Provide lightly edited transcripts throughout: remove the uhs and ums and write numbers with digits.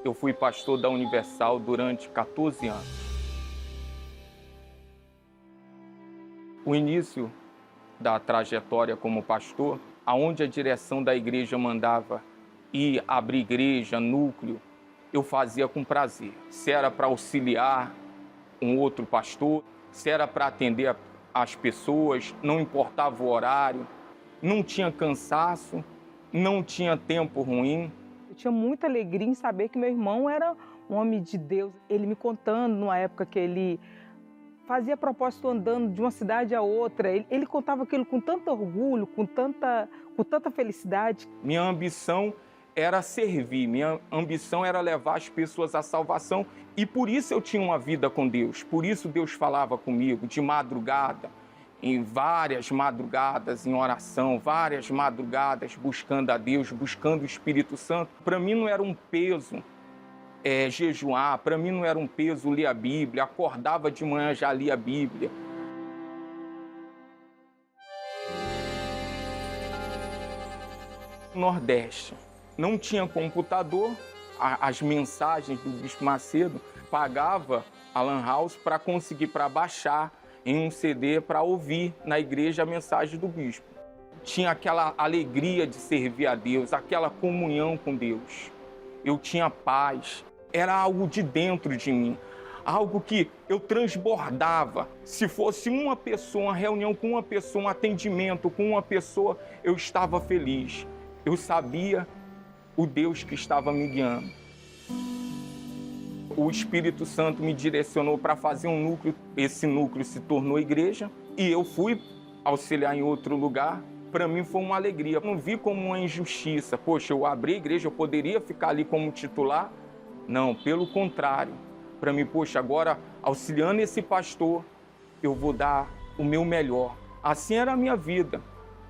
Eu fui pastor da Universal durante 14 anos. O início da trajetória como pastor, aonde a direção da igreja mandava ir abrir igreja, núcleo, eu fazia com prazer. Se era para auxiliar um outro pastor, se era para atender as pessoas, não importava o horário, não tinha cansaço, não tinha tempo ruim. Eu tinha muita alegria em saber que meu irmão era um homem de Deus. Ele me contando, numa época que ele fazia propósito andando de uma cidade a outra, ele contava aquilo com tanto orgulho, com tanta felicidade. Minha ambição era servir, minha ambição era levar as pessoas à salvação, e por isso eu tinha uma vida com Deus, por isso Deus falava comigo de madrugada, em várias madrugadas em oração, várias madrugadas buscando a Deus, buscando o Espírito Santo. Para mim não era um peso jejuar, para mim não era um peso ler a Bíblia, acordava de manhã já lia a Bíblia. Nordeste, não tinha computador, as mensagens do Bispo Macedo, pagava a Lan House para conseguir, para baixar em um CD para ouvir na igreja a mensagem do Bispo. Tinha aquela alegria de servir a Deus, aquela comunhão com Deus. Eu tinha paz, era algo de dentro de mim, algo que eu transbordava. Se fosse uma pessoa, uma reunião com uma pessoa, um atendimento com uma pessoa, eu estava feliz. Eu sabia o Deus que estava me guiando. O Espírito Santo me direcionou para fazer um núcleo, esse núcleo se tornou igreja e eu fui auxiliar em outro lugar. Para mim foi uma alegria, eu não vi como uma injustiça. Poxa, eu abri a igreja, eu poderia ficar ali como titular? Não, pelo contrário. Para mim, poxa, agora auxiliando esse pastor, eu vou dar o meu melhor. Assim era a minha vida,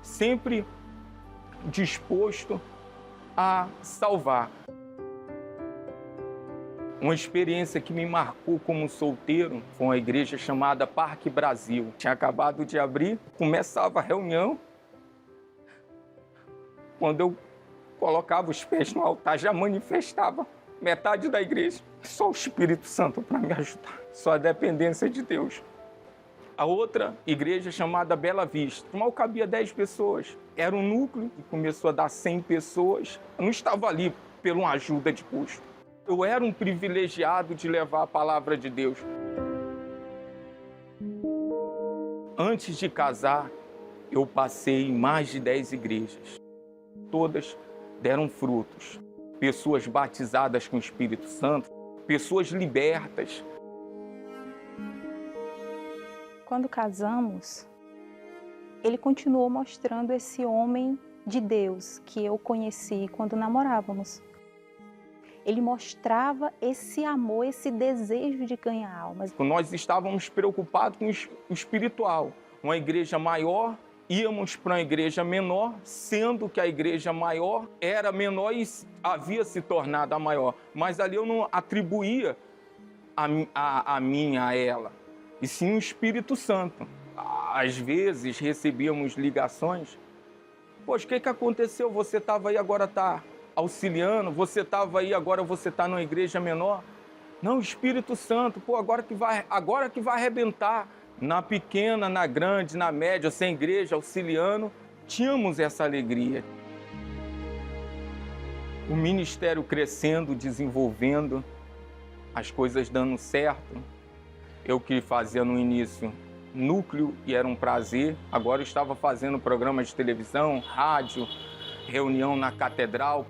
sempre disposto a salvar. Uma experiência que me marcou como solteiro foi uma igreja chamada Parque Brasil. Tinha acabado de abrir, começava a reunião. Quando eu colocava os pés no altar, já manifestava metade da igreja. Só o Espírito Santo para me ajudar, só a dependência de Deus. A outra igreja chamada Bela Vista, mal cabia 10 pessoas. Era um núcleo que começou a dar 100 pessoas. Eu não estava ali pela uma ajuda de custo. Eu era um privilegiado de levar a palavra de Deus. Antes de casar, eu passei em mais de 10 igrejas. Todas deram frutos. Pessoas batizadas com o Espírito Santo, pessoas libertas. Quando casamos, ele continuou mostrando esse homem de Deus que eu conheci quando namorávamos. Ele mostrava esse amor, esse desejo de ganhar almas. Nós estávamos preocupados com o espiritual. Uma igreja maior, íamos para uma igreja menor, sendo que a igreja maior era menor e havia se tornado a maior. Mas ali eu não atribuía a minha a ela, e sim o Espírito Santo. Às vezes recebíamos ligações. Poxa, o que aconteceu? Você estava aí, agora está auxiliando, você estava aí, agora você está numa igreja menor. Não, Espírito Santo, pô, agora que vai arrebentar. Na pequena, na grande, na média, sem igreja, auxiliando, tínhamos essa alegria. O ministério crescendo, desenvolvendo, as coisas dando certo. Eu que fazia no início núcleo e era um prazer, agora eu estava fazendo programas de televisão, rádio, reunião na catedral.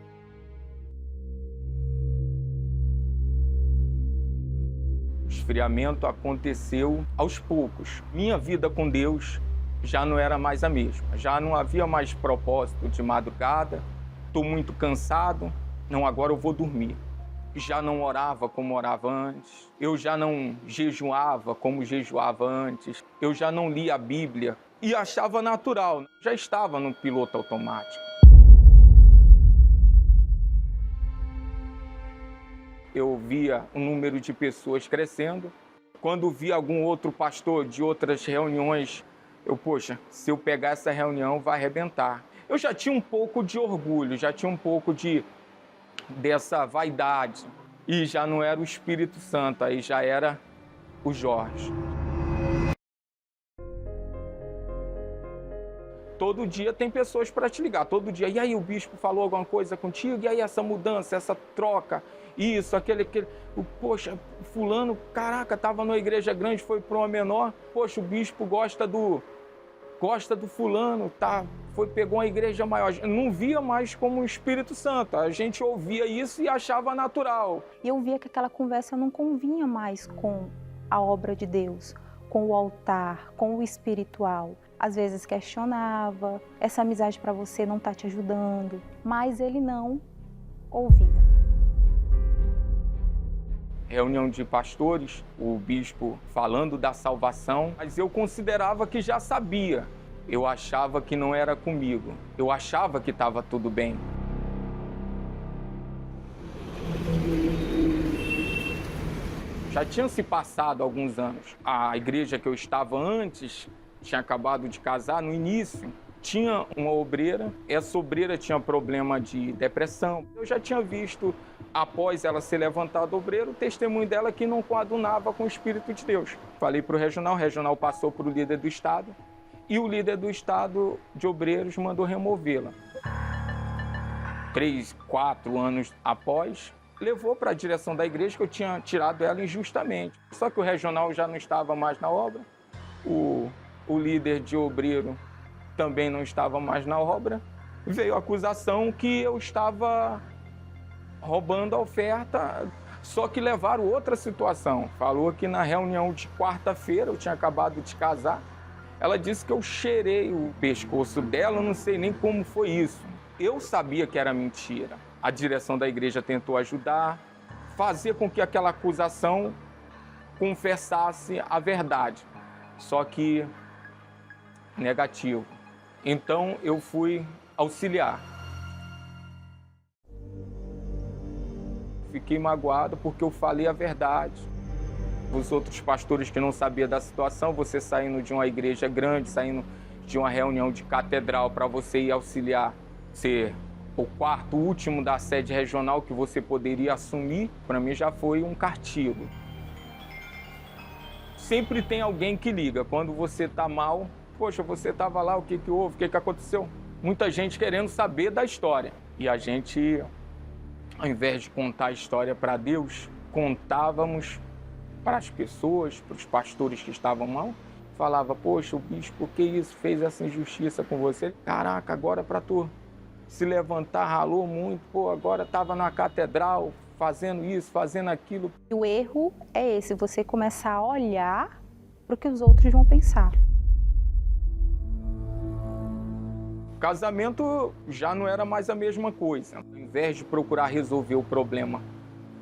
O esfriamento aconteceu aos poucos. Minha vida com Deus já não era mais a mesma. Já não havia mais propósito de madrugada. Estou muito cansado. Não, agora eu vou dormir. Já não orava como orava antes. Eu já não jejuava como jejuava antes. Eu já não lia a Bíblia e achava natural. Já estava no piloto automático. Eu via o número de pessoas crescendo. Quando via algum outro pastor de outras reuniões, poxa, se eu pegar essa reunião vai arrebentar. Eu já tinha um pouco de orgulho, já tinha um pouco dessa vaidade. E já não era o Espírito Santo, aí já era o Jorge. Todo dia tem pessoas para te ligar, todo dia. E aí, o bispo falou alguma coisa contigo? E aí, essa mudança, essa troca, isso, aquele. Poxa, fulano, caraca, estava numa igreja grande, foi para uma menor. Poxa, o bispo gosta do fulano, tá? Pegou uma igreja maior. Não via mais como o Espírito Santo. A gente ouvia isso e achava natural. E eu via que aquela conversa não convinha mais com a obra de Deus, com o altar, com o espiritual. Às vezes questionava, essa amizade para você não está te ajudando, mas ele não ouvia. Reunião de pastores, o bispo falando da salvação, mas eu considerava que já sabia. Eu achava que não era comigo, eu achava que estava tudo bem. Já tinham se passado alguns anos. A igreja que eu estava antes tinha acabado de casar, no início tinha uma obreira, essa obreira tinha problema de depressão. Eu já tinha visto, após ela ser levantada obreira, o testemunho dela que não coadunava com o Espírito de Deus. Falei para o regional passou para o líder do estado e o líder do estado de obreiros mandou removê-la. 3, 4 anos após, levou para a direção da igreja que eu tinha tirado ela injustamente. Só que o regional já não estava mais na obra, o líder de obreiro também não estava mais na obra. Veio a acusação que eu estava roubando a oferta, só que levaram outra situação. Falou que na reunião de quarta-feira, eu tinha acabado de casar, ela disse que eu cheirei o pescoço dela, eu não sei nem como foi isso. Eu sabia que era mentira. A direção da igreja tentou ajudar, fazer com que aquela acusação confessasse a verdade. Só que negativo. Então eu fui auxiliar. Fiquei magoado porque eu falei a verdade. Os outros pastores que não sabiam da situação, você saindo de uma igreja grande, saindo de uma reunião de catedral para você ir auxiliar, ser o quarto último da sede regional que você poderia assumir, para mim já foi um castigo. Sempre tem alguém que liga. Quando você está mal, poxa, você estava lá, o que houve, o que aconteceu? Muita gente querendo saber da história. E a gente, ao invés de contar a história para Deus, contávamos para as pessoas, para os pastores que estavam mal. Falava, poxa, o bispo, por que isso fez essa injustiça com você? Caraca, agora para tu se levantar, ralou muito, pô, agora estava na catedral, fazendo isso, fazendo aquilo. O erro é esse, você começar a olhar para o que os outros vão pensar. O casamento já não era mais a mesma coisa. Ao invés de procurar resolver o problema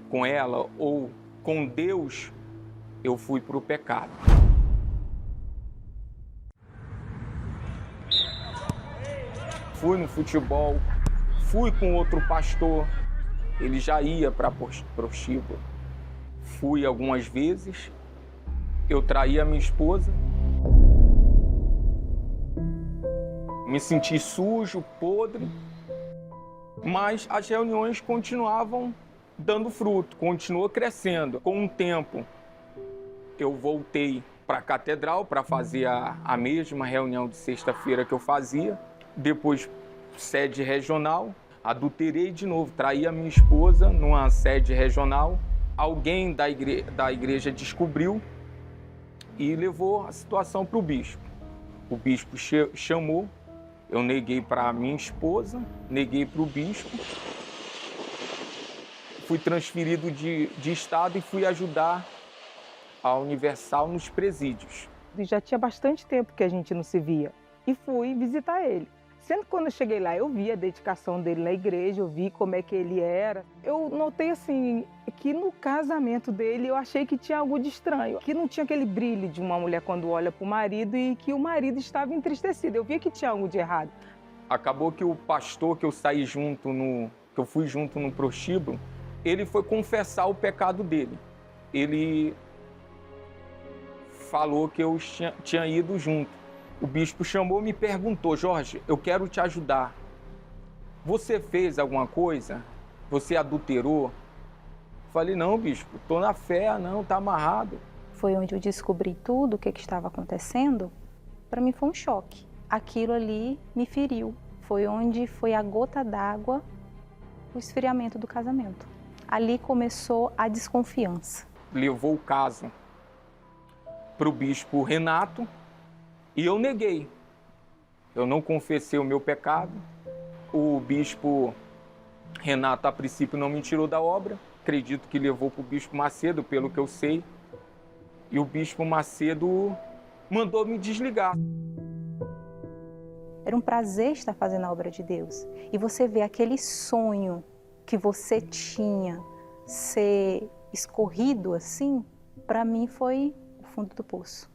com ela ou com Deus, eu fui para o pecado. Fui no futebol, fui com outro pastor, ele já ia para prostíbulo. Fui algumas vezes, eu traí a minha esposa, me senti sujo, podre, mas as reuniões continuavam dando fruto, continuou crescendo. Com o tempo, eu voltei para a catedral para fazer a mesma reunião de sexta-feira que eu fazia. Depois, sede regional, adulterei de novo, traí a minha esposa numa sede regional. Alguém da igreja descobriu e levou a situação para o bispo. O bispo chamou, eu neguei para a minha esposa, neguei para o bispo. Fui transferido de estado e fui ajudar a Universal nos presídios. E já tinha bastante tempo que a gente não se via e fui visitar ele. Sendo que quando eu cheguei lá, eu vi a dedicação dele na igreja, eu vi como é que ele era. Eu notei assim, que no casamento dele eu achei que tinha algo de estranho, que não tinha aquele brilho de uma mulher quando olha para o marido e que o marido estava entristecido. Eu via que tinha algo de errado. Acabou que o pastor que eu saí junto que eu fui junto no prostíbulo, ele foi confessar o pecado dele. Ele falou que eu tinha ido junto. O bispo chamou e me perguntou, Jorge, eu quero te ajudar. Você fez alguma coisa? Você adulterou? falei, não, bispo, estou na fé, não, está amarrado. Foi onde eu descobri tudo o que estava acontecendo. Para mim foi um choque. Aquilo ali me feriu. Foi onde foi a gota d'água, o esfriamento do casamento. Ali começou a desconfiança. Levou o caso para o bispo Renato e eu neguei. Eu não confessei o meu pecado. O bispo Renato, a princípio, não me tirou da obra. Acredito que levou para o bispo Macedo, pelo que eu sei. E o bispo Macedo mandou me desligar. Era um prazer estar fazendo a obra de Deus. E você vê aquele sonho que você tinha ser escorrido assim, para mim foi o fundo do poço.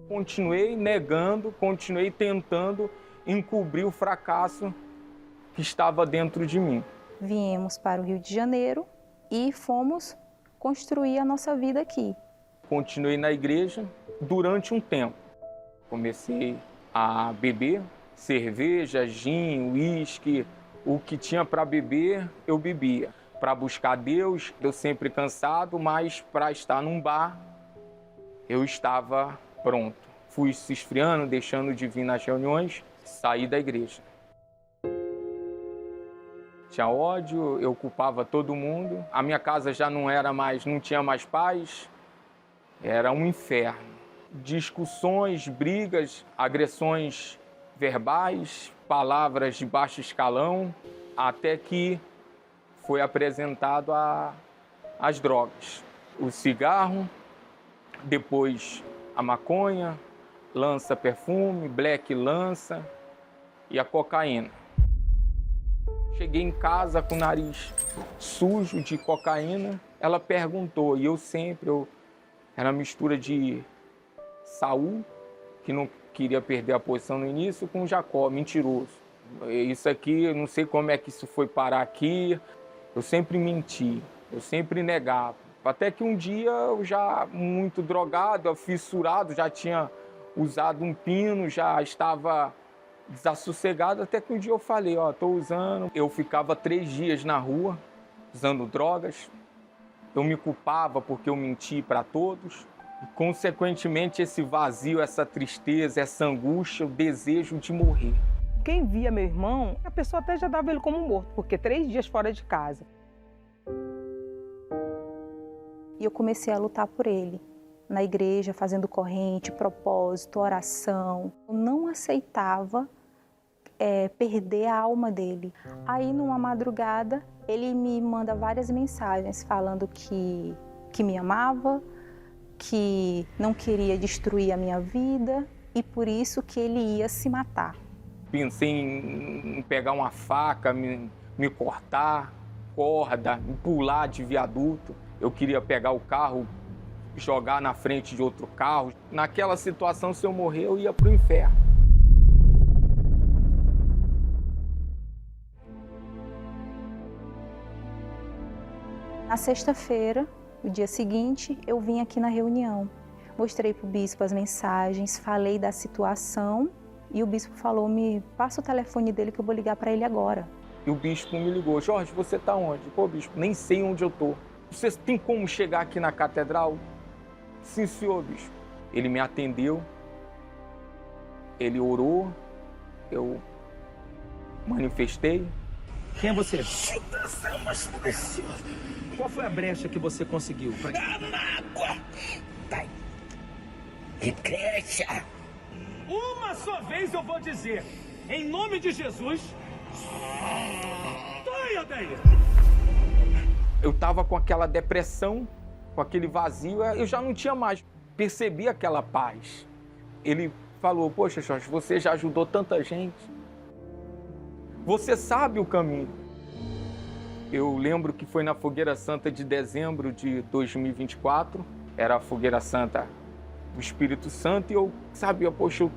Continuei negando, continuei tentando encobrir o fracasso que estava dentro de mim. Viemos para o Rio de Janeiro e fomos construir a nossa vida aqui. Continuei na igreja durante um tempo. Comecei a beber cerveja, gin, uísque, o que tinha para beber, eu bebia. Para buscar Deus, eu sempre cansado, mas para estar num bar, eu estava pronto. Fui se esfriando, deixando de vir nas reuniões, saí da igreja. Tinha ódio, eu culpava todo mundo. A minha casa já não tinha mais paz. Era um inferno. Discussões, brigas, agressões verbais, palavras de baixo escalão, até que foi apresentado as drogas. O cigarro, depois a maconha, lança-perfume, black lança e a cocaína. Cheguei em casa com o nariz sujo de cocaína. Ela perguntou, e eu era uma mistura de Saul, que não queria perder a posição no início, com Jacó, mentiroso. Isso aqui, eu não sei como é que isso foi parar aqui. Eu sempre menti, eu sempre negava. Até que um dia, eu já muito drogado, fissurado, já tinha usado um pino, já estava desassossegado, até que um dia eu falei, estou usando. Eu ficava 3 dias na rua, usando drogas. Eu me culpava porque eu menti para todos. E, consequentemente, esse vazio, essa tristeza, essa angústia, o desejo de morrer. Quem via meu irmão, a pessoa até já dava ele como morto, porque 3 dias fora de casa. E eu comecei a lutar por ele, na igreja, fazendo corrente, propósito, oração. Eu não aceitava perder a alma dele. Aí, numa madrugada, ele me manda várias mensagens falando que me amava, que não queria destruir a minha vida e por isso que ele ia se matar. Pensei em pegar uma faca, me cortar, corda, pular de viaduto. Eu queria pegar o carro, jogar na frente de outro carro. Naquela situação, se eu morrer, eu ia para o inferno. Na sexta-feira, no dia seguinte, eu vim aqui na reunião. Mostrei para o bispo as mensagens, falei da situação e o bispo falou, me passa o telefone dele que eu vou ligar para ele agora. E o bispo me ligou, Jorge, você está onde? Pô, bispo, nem sei onde eu estou. Você tem como chegar aqui na catedral? Sim, senhor, bispo. Ele me atendeu, ele orou, eu manifestei. Quem é você? Qual foi a brecha que você conseguiu? Água! Vai! E cresça! Uma só vez eu vou dizer, em nome de Jesus, saia daí! Eu estava com aquela depressão, com aquele vazio, eu já não tinha mais. Percebi aquela paz. Ele falou, poxa, Jorge, você já ajudou tanta gente. Você sabe o caminho. Eu lembro que foi na Fogueira Santa de dezembro de 2024. Era a Fogueira Santa do Espírito Santo. E eu sabia, poxa, eu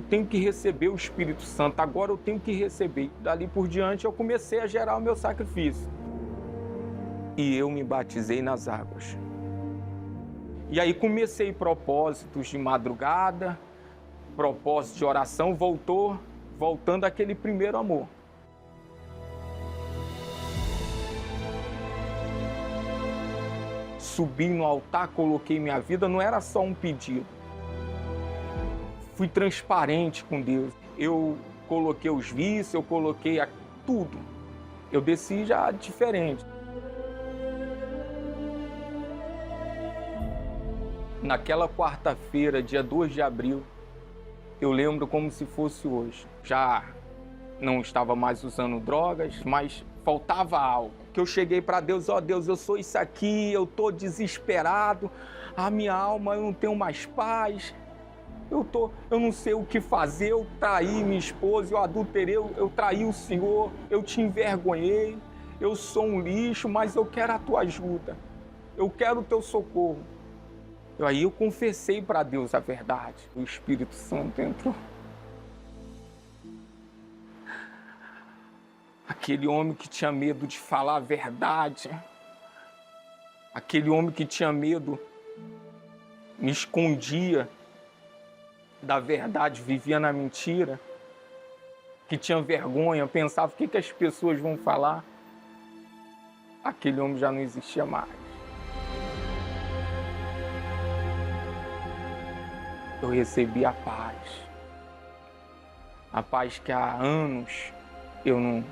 tenho que receber o Espírito Santo. Agora eu tenho que receber. Dali por diante eu comecei a gerar o meu sacrifício. E eu me batizei nas águas. E aí comecei propósitos de madrugada, propósitos de oração, voltando àquele primeiro amor. subi no altar, coloquei minha vida, não era só um pedido. Fui transparente com Deus. Eu coloquei os vícios, eu coloquei tudo. Eu desci já diferente. Naquela quarta-feira, dia 2 de abril, eu lembro como se fosse hoje. Já não estava mais usando drogas, mas faltava algo. Que eu cheguei para Deus, ó Deus, eu sou isso aqui, eu estou desesperado, a minha alma, eu não tenho mais paz, eu não sei o que fazer, eu traí minha esposa, eu adulterei, eu traí o Senhor, eu te envergonhei, eu sou um lixo, mas eu quero a tua ajuda, eu quero o teu socorro. Aí eu confessei para Deus a verdade, o Espírito Santo entrou. Aquele homem que tinha medo de falar a verdade, aquele homem que tinha medo, me escondia da verdade, vivia na mentira, que tinha vergonha, pensava o que as pessoas vão falar. Aquele homem já não existia mais. Eu recebi a paz que há anos eu não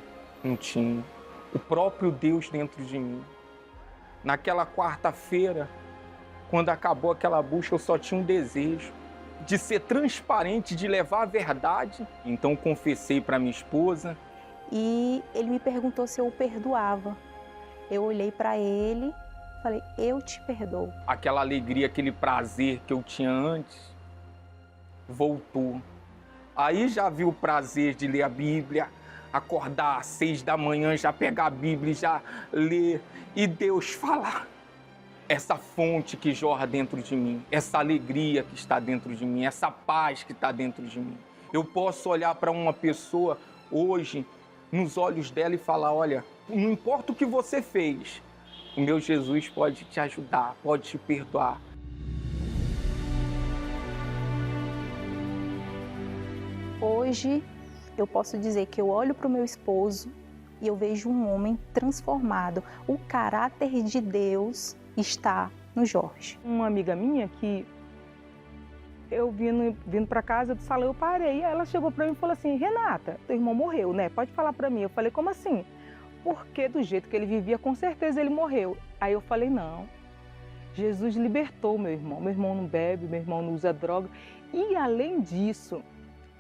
tinha. O próprio Deus dentro de mim. Naquela quarta-feira, quando acabou aquela busca, eu só tinha um desejo de ser transparente, de levar a verdade. Então confessei para minha esposa. E ele me perguntou se eu o perdoava. Eu olhei para ele e falei, eu te perdoo. Aquela alegria, aquele prazer que eu tinha antes, voltou. Aí já vi o prazer de ler a Bíblia, acordar às 6 da manhã, já pegar a Bíblia e já ler, e Deus falar. Essa fonte que jorra dentro de mim, essa alegria que está dentro de mim, essa paz que está dentro de mim. Eu posso olhar para uma pessoa hoje, nos olhos dela e falar, olha, não importa o que você fez, o meu Jesus pode te ajudar, pode te perdoar. Hoje, eu posso dizer que eu olho para o meu esposo e eu vejo um homem transformado. O caráter de Deus está no Jorge. Uma amiga minha que eu vindo para casa do salão, eu parei. Aí ela chegou para mim e falou assim, Renata, teu irmão morreu, né? Pode falar para mim. Eu falei, como assim? Porque do jeito que ele vivia, com certeza ele morreu. Aí eu falei, não. Jesus libertou meu irmão. Meu irmão não bebe, meu irmão não usa droga. E além disso,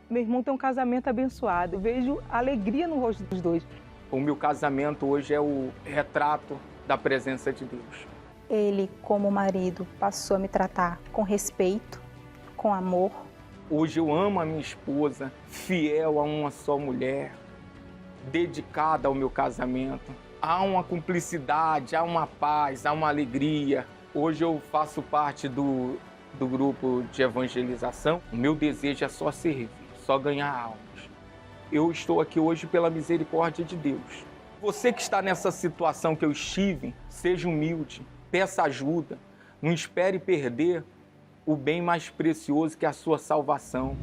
meu irmão tem um casamento abençoado. Eu vejo alegria no rosto dos dois. O meu casamento hoje é o retrato da presença de Deus. Ele, como marido, passou a me tratar com respeito, com amor. Hoje eu amo a minha esposa, fiel a uma só mulher, dedicada ao meu casamento. Há uma cumplicidade, há uma paz, há uma alegria. Hoje eu faço parte do grupo de evangelização. O meu desejo é só servir, só ganhar almas. Eu estou aqui hoje pela misericórdia de Deus. Você que está nessa situação que eu estive, seja humilde, peça ajuda, não espere perder o bem mais precioso que é a sua salvação.